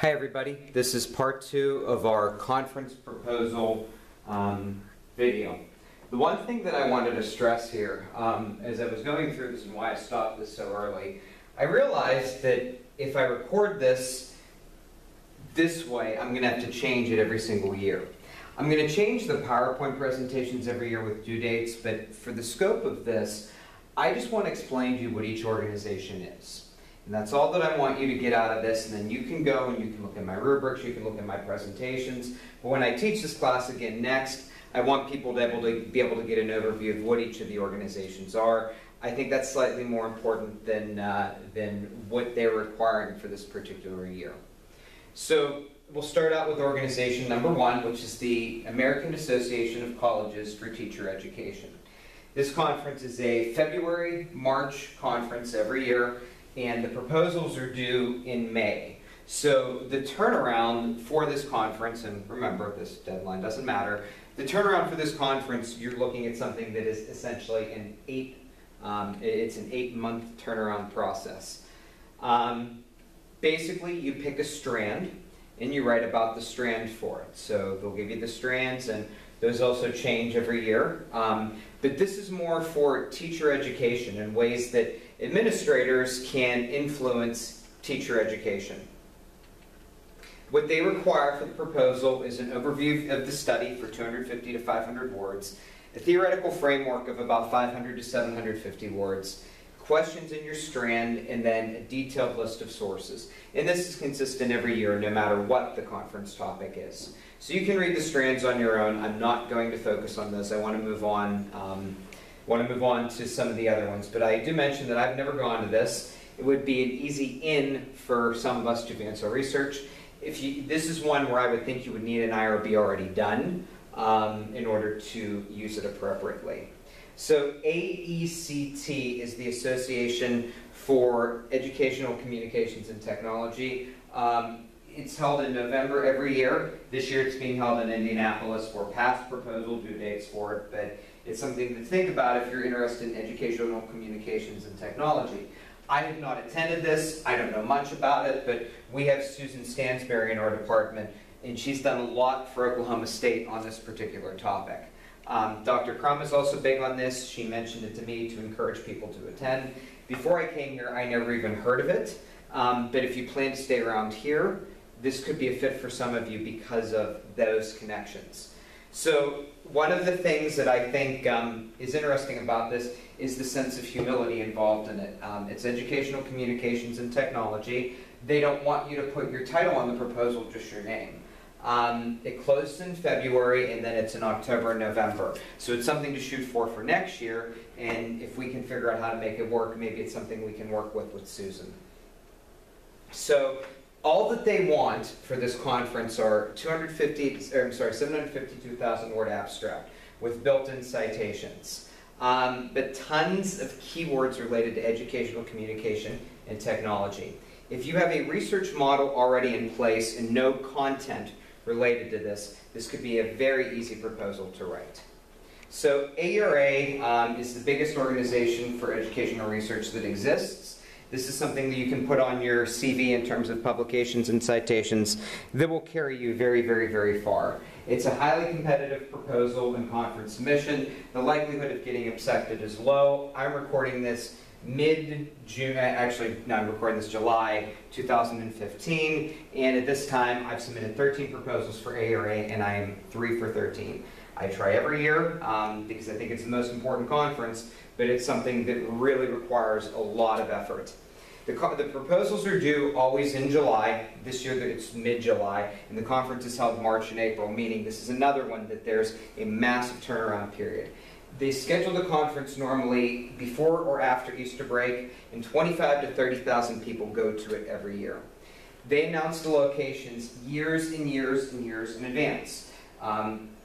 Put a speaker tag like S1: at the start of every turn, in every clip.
S1: Hi everybody, this is part 2 of our conference proposal video. The one thing that I wanted to stress here, as I was going through this and why I stopped this so early, I realized that if I record this way, I'm going to have to change it every single year. I'm going to change the PowerPoint presentations every year with due dates, but for the scope of this, I just want to explain to you what each organization is. And that's all that I want you to get out of this, and then you can go and you can look at my rubrics, you can look at my presentations. But when I teach this class again next, I want people to be able to get an overview of what each of the organizations are. I think that's slightly more important than what they're requiring for this particular year. So we'll start out with organization number 1, which is the American Association of Colleges for Teacher Education. This conference is a February-March conference every year, and the proposals are due in May. So the turnaround for this conference, and remember this deadline doesn't matter, the turnaround for this conference, you're looking at something that is essentially an 8-month turnaround process. Basically you pick a strand and you write about the strand for it. So they'll give you the strands, and those also change every year. But this is more for teacher education and ways that administrators can influence teacher education. What they require for the proposal is an overview of the study for 250 to 500 words, a theoretical framework of about 500 to 750 words, questions in your strand, and then a detailed list of sources. And this is consistent every year, no matter what the conference topic is. So you can read the strands on your own. I'm not going to focus on this. I want to move on. To some of the other ones, but I do mention that I've never gone to this. It would be an easy in for some of us to advance our research. This is one where I would think you would need an IRB already done in order to use it appropriately. So AECT is the Association for Educational Communications and Technology. It's held in November every year. This year it's being held in Indianapolis for past proposal due dates for it, but it's something to think about if you're interested in educational communications and technology. I have not attended this. I don't know much about it, but we have Susan Stansberry in our department, and she's done a lot for Oklahoma State on this particular topic. Dr. Crum is also big on this. She mentioned it to me to encourage people to attend. Before I came here, I never even heard of it, but if you plan to stay around here, this could be a fit for some of you because of those connections. So one of the things that I think is interesting about this is the sense of humility involved in it. It's educational communications and technology. They don't want you to put your title on the proposal, just your name. It closed in February, and then it's in October and November. So it's something to shoot for next year, and if we can figure out how to make it work, maybe it's something we can work with Susan. So all that they want for this conference are 752,000 word abstract with built-in citations, but tons of keywords related to educational communication and technology. If you have a research model already in place and no content related to this, this could be a very easy proposal to write. So ARA is the biggest organization for educational research that exists. This is something that you can put on your CV in terms of publications and citations that will carry you very, very, very far. It's a highly competitive proposal and conference submission. The likelihood of getting accepted is low. I'm recording this mid-June, actually, no, I'm recording this July 2015, and at this time I've submitted 13 proposals for ARA, and I am 3 for 13. I try every year because I think it's the most important conference, but it's something that really requires a lot of effort. The proposals are due always in July. This year it's mid-July, and the conference is held March and April, meaning this is another one that there's a massive turnaround period. They schedule the conference normally before or after Easter break, and 25 to 30,000 people go to it every year. They announce the locations years and years and years in advance.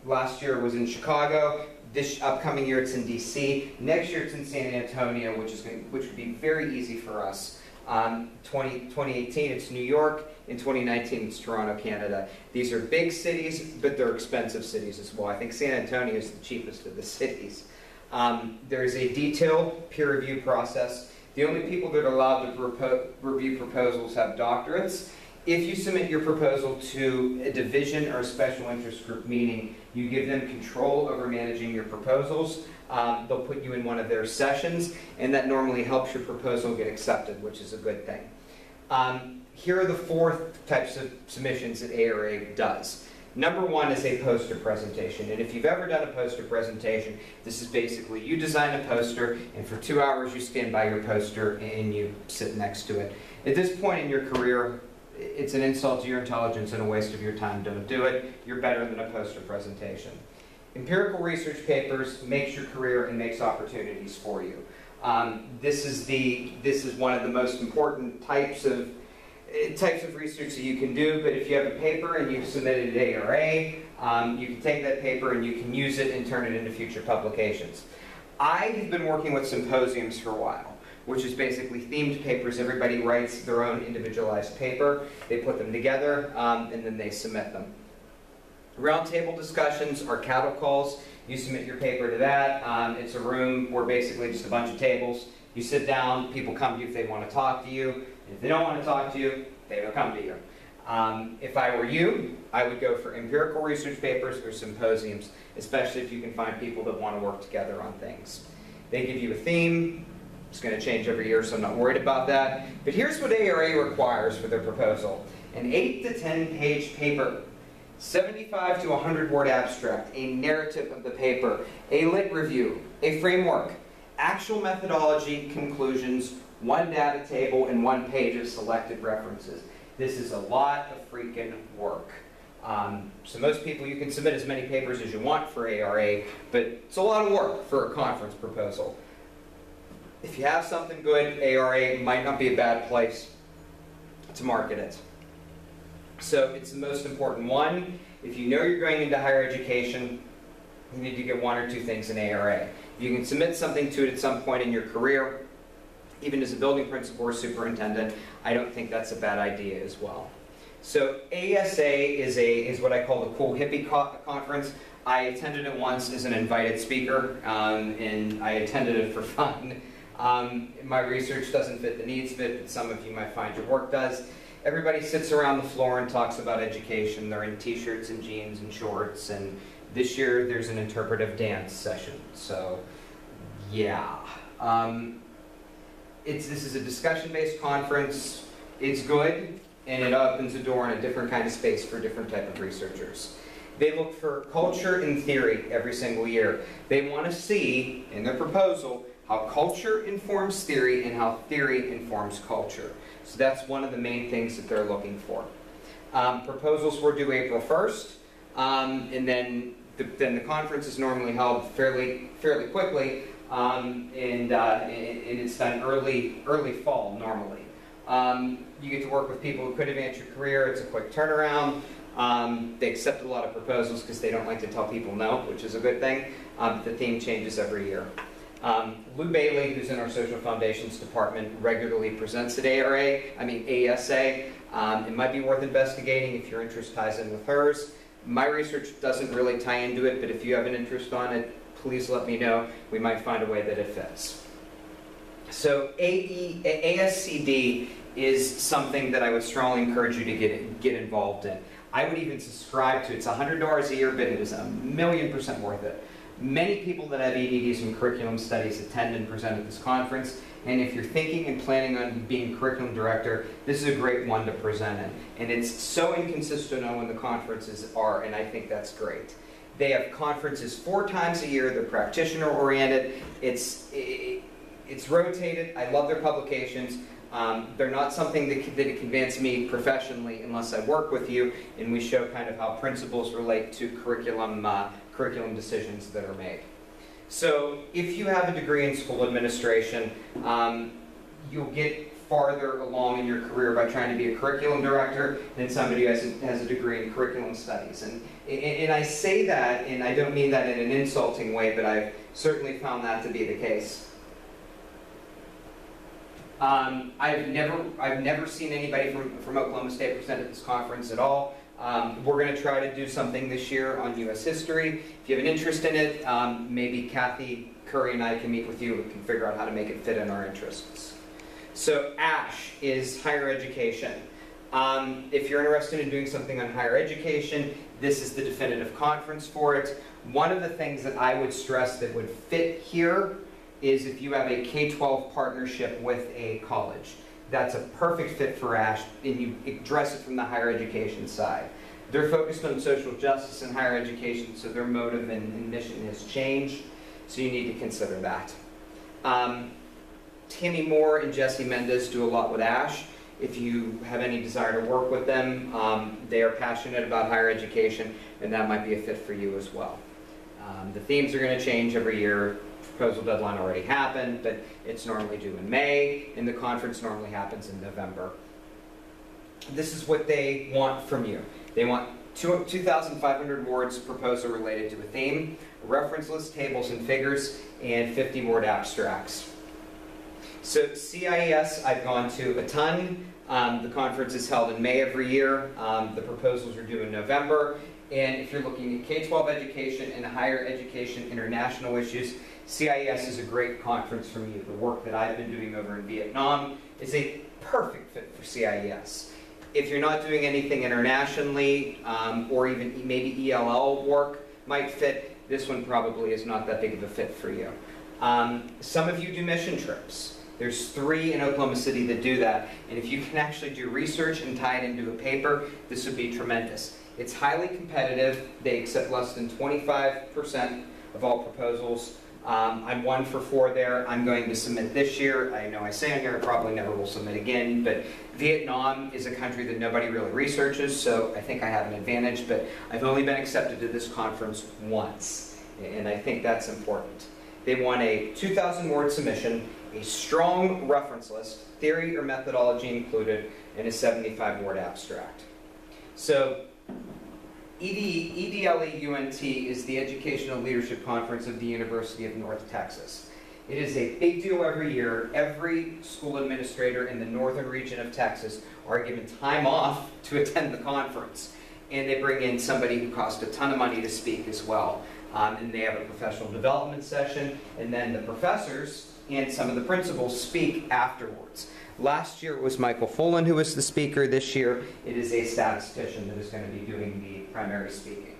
S1: Last year it was in Chicago. This upcoming year it's in DC. Next year it's in San Antonio, which would be very easy for us. 2018 it's New York. In 2019 it's Toronto, Canada. These are big cities, but they're expensive cities as well. I think San Antonio is the cheapest of the cities. There is a detailed peer review process. The only people that are allowed to review proposals have doctorates, If you submit your proposal to a division or a special interest group meeting, you give them control over managing your proposals. They'll put you in one of their sessions, and that normally helps your proposal get accepted, which is a good thing. Here are the 4 types of submissions that ARA does. Number 1 is a poster presentation, and if you've ever done a poster presentation, this is basically you design a poster, and for 2 hours you stand by your poster and you sit next to it. At this point in your career, it's an insult to your intelligence and a waste of your time. Don't do it. You're better than a poster presentation. Empirical research papers makes your career and makes opportunities for you. This is one of the most important types of research that you can do, but if you have a paper and you've submitted it to ARA, you can take that paper and you can use it and turn it into future publications. I have been working with symposiums for a while, which is basically themed papers. Everybody writes their own individualized paper, they put them together, and then they submit them. Roundtable discussions are cattle calls. You submit your paper to that. It's a room where basically just a bunch of tables. You sit down, people come to you if they want to talk to you. If they don't want to talk to you, they don't come to you. If I were you, I would go for empirical research papers or symposiums, especially if you can find people that want to work together on things. They give you a theme. It's going to change every year, so I'm not worried about that. But here's what ARA requires for their proposal. An 8 to 10 page paper, 75 to 100 word abstract, a narrative of the paper, a lit review, a framework, actual methodology, conclusions, 1 data table, and 1 page of selected references. This is a lot of freaking work. So most people, you can submit as many papers as you want for ARA, but it's a lot of work for a conference proposal. If you have something good, ARA might not be a bad place to market it. So it's the most important one. If you know you're going into higher education, you need to get 1 or 2 things in ARA. If you can submit something to it at some point in your career, even as a building principal or superintendent, I don't think that's a bad idea as well. So ASA is what I call the Cool Hippie Conference. I attended it once as an invited speaker, and I attended it for fun. My research doesn't fit the needs of it, but some of you might find your work does. Everybody sits around the floor and talks about education. They're in t-shirts and jeans and shorts, and this year there's an interpretive dance session. So, yeah. This is a discussion-based conference. It's good, and it opens a door in a different kind of space for different type of researchers. They look for culture and theory every single year. They want to see, in their proposal, how culture informs theory and how theory informs culture. So that's one of the main things that they're looking for. Proposals were due April 1st, and then the conference is normally held fairly quickly, and it's done early fall normally. You get to work with people who could advance your career. It's a quick turnaround. They accept a lot of proposals because they don't like to tell people no, which is a good thing. The theme changes every year. Lou Bailey, who's in our Social Foundations Department, regularly presents at ASA. It might be worth investigating if your interest ties in with hers. My research doesn't really tie into it, but if you have an interest on it, please let me know. We might find a way that it fits. So ASCD is something that I would strongly encourage you to get involved in. I would even subscribe to it. It's $100 a year, but it is 1,000,000% worth it. Many people that have EDDs in curriculum studies attend and present at this conference, and if you're thinking and planning on being curriculum director, this is a great one to present in. And it's so inconsistent on when the conferences are, and I think that's great. They have conferences 4 times a year. They're practitioner-oriented. It's rotated. I love their publications. They're not something that can advance me professionally unless I work with you, and we show kind of how principles relate to curriculum decisions that are made. So if you have a degree in school administration, you'll get farther along in your career by trying to be a curriculum director than somebody who has a degree in curriculum studies. And I say that, and I don't mean that in an insulting way, but I've certainly found that to be the case. I've never seen anybody from Oklahoma State present at this conference at all. We're going to try to do something this year on U.S. history. If you have an interest in it, maybe Kathy Curry and I can meet with you and can figure out how to make it fit in our interests. So ASH is higher education. If you're interested in doing something on higher education, this is the definitive conference for it. One of the things that I would stress that would fit here is if you have a K-12 partnership with a college. That's a perfect fit for ASH, and you address it from the higher education side. They're focused on social justice and higher education, so their motive and mission has changed, so you need to consider that. Tammy Moore and Jesse Mendez do a lot with ASH. If you have any desire to work with them, they are passionate about higher education, and that might be a fit for you as well. The themes are going to change every year. Proposal deadline already happened, but it's normally due in May, and the conference normally happens in November. This is what they want from you. They want 2,500 words proposal related to a theme, a reference list, tables and figures, and 50-word abstracts. So CIES, I've gone to a ton. The conference is held in May every year. The proposals are due in November. And if you're looking at K-12 education and higher education international issues, CIES is a great conference from you. The work that I've been doing over in Vietnam is a perfect fit for CIES. If you're not doing anything internationally, or even maybe ELL work might fit, this one probably is not that big of a fit for you. Some of you do mission trips. There's 3 in Oklahoma City that do that, and if you can actually do research and tie it into a paper, this would be tremendous. It's highly competitive. They accept less than 25% of all proposals. I'm 1 for 4 there. I'm going to submit this year. I know I say on here I probably never will submit again, but Vietnam is a country that nobody really researches, so I think I have an advantage, but I've only been accepted to this conference once, and I think that's important. They want a 2,000-word submission, a strong reference list, theory or methodology included, and a 75-word abstract. So EDLEUNT is the Educational Leadership Conference of the University of North Texas. It is a big deal every year. Every school administrator in the northern region of Texas are given time off to attend the conference. And they bring in somebody who costs a ton of money to speak as well. And they have a professional development session, and then the professors and some of the principals speak afterwards. Last year it was Michael Fullen who was the speaker. This year it is a statistician that is going to be doing the primary speaking.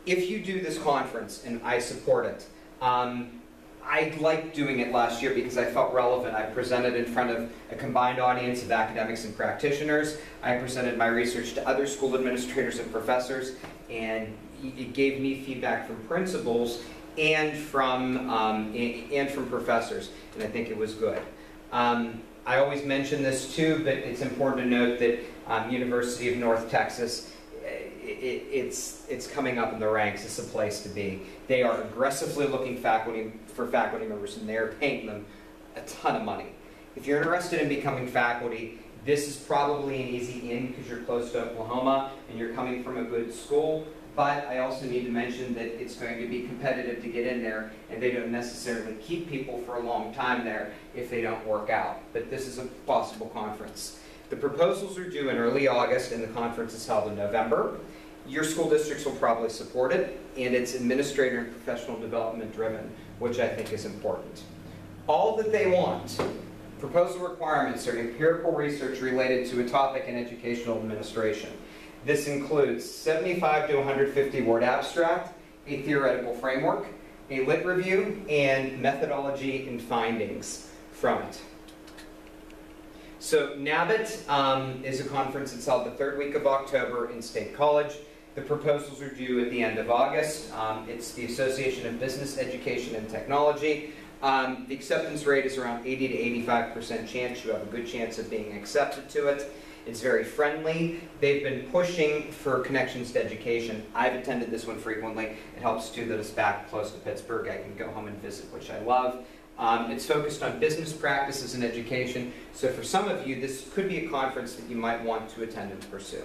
S1: If you do this conference, and I support it, I liked doing it last year because I felt relevant. I presented in front of a combined audience of academics and practitioners. I presented my research to other school administrators and professors, and it gave me feedback from principals and from professors, and I think it was good. I always mention this too, but it's important to note that University of North Texas, it's coming up in the ranks. It's a place to be. They are aggressively looking for faculty members, and they're paying them a ton of money. If you're interested in becoming faculty, this is probably an easy in because you're close to Oklahoma and you're coming from a good school. But I also need to mention that it's going to be competitive to get in there, and they don't necessarily keep people for a long time there if they don't work out. But this is a possible conference. The proposals are due in early August, and the conference is held in November. Your school districts will probably support it, and it's administrator and professional development driven, which I think is important. All that they want, proposal requirements are empirical research related to a topic in educational administration. This includes 75 to 150 word abstract, a theoretical framework, a lit review, and methodology and findings from it. So NABIT is a conference that's held the 3rd week of October in State College. The proposals are due at the end of August. It's the Association of Business, Education, and Technology. The acceptance rate is around 80 to 85% chance. You have a good chance of being accepted to it. It's very friendly. They've been pushing for connections to education. I've attended this one frequently. It helps too that it's back close to Pittsburgh. I can go home and visit, which I love. It's focused on business practices and education. So for some of you, this could be a conference that you might want to attend and pursue.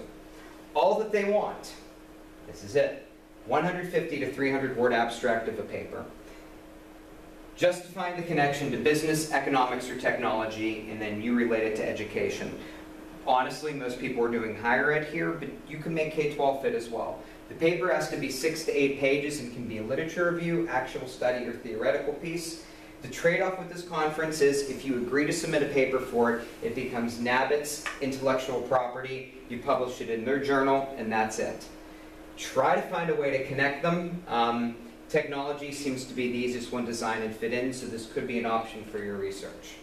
S1: All that they want, this is it, 150 to 300 word abstract of a paper. Justifying the connection to business, economics, or technology, and then you relate it to education. Honestly, most people are doing higher ed here, but you can make K-12 fit as well. The paper has to be 6 to 8 pages and can be a literature review, actual study, or theoretical piece. The trade-off with this conference is if you agree to submit a paper for it, it becomes NABIT's intellectual property. You publish it in their journal, and that's it. Try to find a way to connect them. Technology seems to be the easiest one to design and fit in, so this could be an option for your research.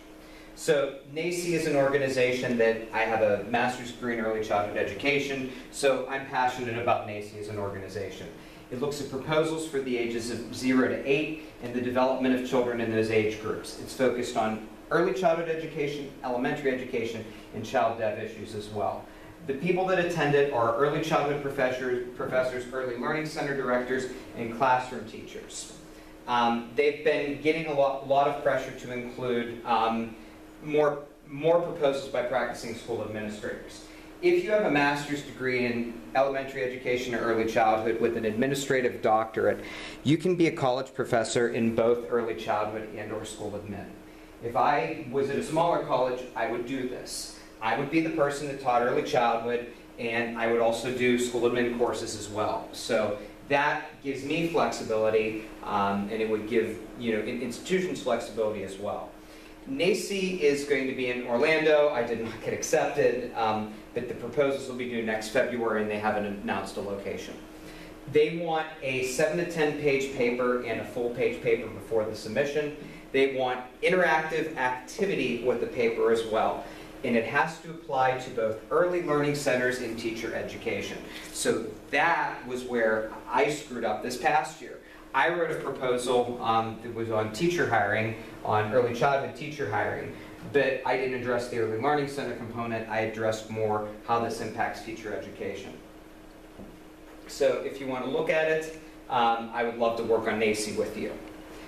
S1: So NACE is an organization that I have a master's degree in early childhood education, so I'm passionate about NACE as an organization. It looks at proposals for the ages of 0 to 8 and the development of children in those age groups. It's focused on early childhood education, elementary education, and child dev issues as well. The people that attend it are early childhood professors, early learning center directors, and classroom teachers. They've been getting a lot of pressure to include more proposals by practicing school administrators. If you have a master's degree in elementary education or early childhood with an administrative doctorate, you can be a college professor in both early childhood and or school admin. If I was at a smaller college, I would do this. I would be the person that taught early childhood, and I would also do school admin courses as well. So that gives me flexibility, and it would give institutions flexibility as well. NACE is going to be in Orlando. I did not get accepted, but the proposals will be due next February, and they haven't announced a location. They want a 7 to 10 page paper and a full page paper before the submission. They want interactive activity with the paper as well. And it has to apply to both early learning centers and teacher education. So that was where I screwed up this past year. I wrote a proposal that was on teacher hiring, on early childhood teacher hiring, but I didn't address the early learning center component. I addressed more how this impacts teacher education. So if you want to look at it, I would love to work on NACE with you.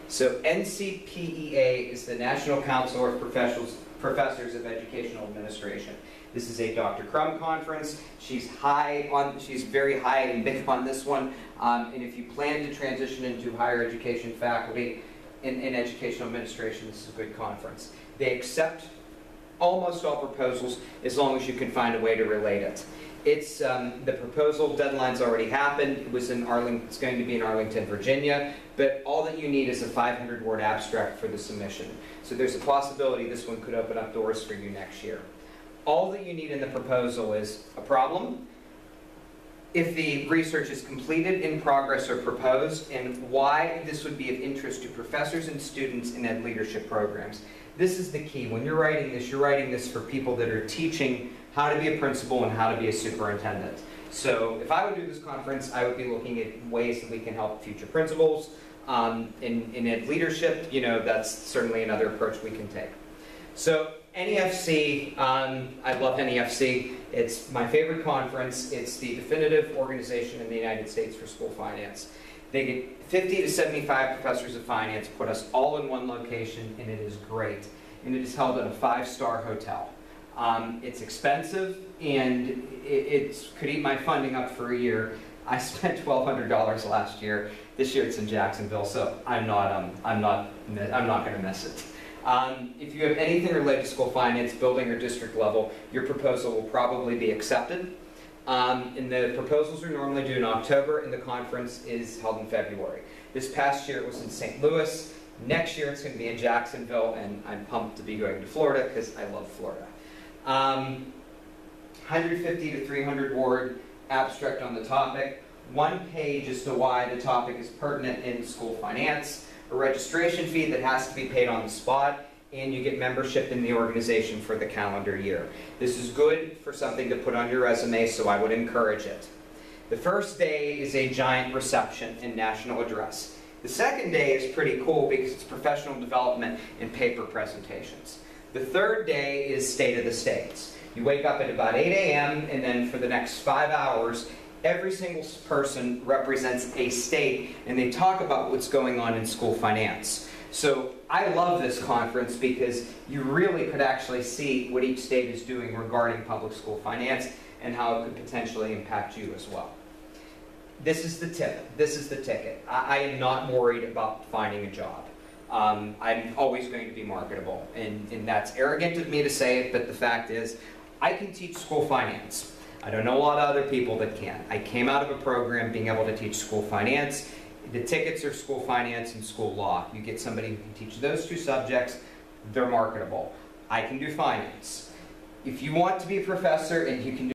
S1: So NCPEA is the National Council of Professors of Educational Administration. This is a Dr. Crum conference. She's very high and big on this one. And if you plan to transition into higher education faculty in educational administration, this is a good conference. They accept almost all proposals as long as you can find a way to relate it. It's the proposal deadline's already happened. It was in it's going to be in Arlington, Virginia, but all that you need is a 500-word abstract for the submission. So there's a possibility this one could open up doors for you next year. All that you need in the proposal is a problem, if the research is completed, in progress, or proposed, and why this would be of interest to professors and students in ed leadership programs. This is the key. When you're writing this for people that are teaching how to be a principal and how to be a superintendent. So if I would do this conference, I would be looking at ways that we can help future principals. In ed leadership, that's certainly another approach we can take. So NEFC, I love NEFC. It's my favorite conference. It's the definitive organization in the United States for school finance. They get 50 to 75 professors of finance, put us all in one location, and it is great. And it is held at a 5-star hotel. It's expensive, and it could eat my funding up for a year. I spent $1,200 last year. This year it's in Jacksonville, so I'm not going to miss it. If you have anything related to school finance, building or district level, your proposal will probably be accepted. And the proposals are normally due in October, and the conference is held in February. This past year it was in St. Louis. Next year it's going to be in Jacksonville, and I'm pumped to be going to Florida because I love Florida. 150 to 300 word abstract on the topic, 1 page as to why the topic is pertinent in school finance, a registration fee that has to be paid on the spot, and you get membership in the organization for the calendar year. This is good for something to put on your resume, so I would encourage it. The first day is a giant reception and national address. The second day is pretty cool because it's professional development and paper presentations. The third day is State of the States. You wake up at about 8 a.m. and then for the next 5 hours, every single person represents a state and they talk about what's going on in school finance. So I love this conference because you really could actually see what each state is doing regarding public school finance and how it could potentially impact you as well. This is the tip. This is the ticket. I am not worried about finding a job. I'm always going to be marketable, and that's arrogant of me to say it, but the fact is I can teach school finance. I don't know a lot of other people that can. I came out of a program being able to teach school finance, The tickets are school finance and school law. You get somebody who can teach those two subjects, they're marketable. I can do finance. If you want to be a professor and you can do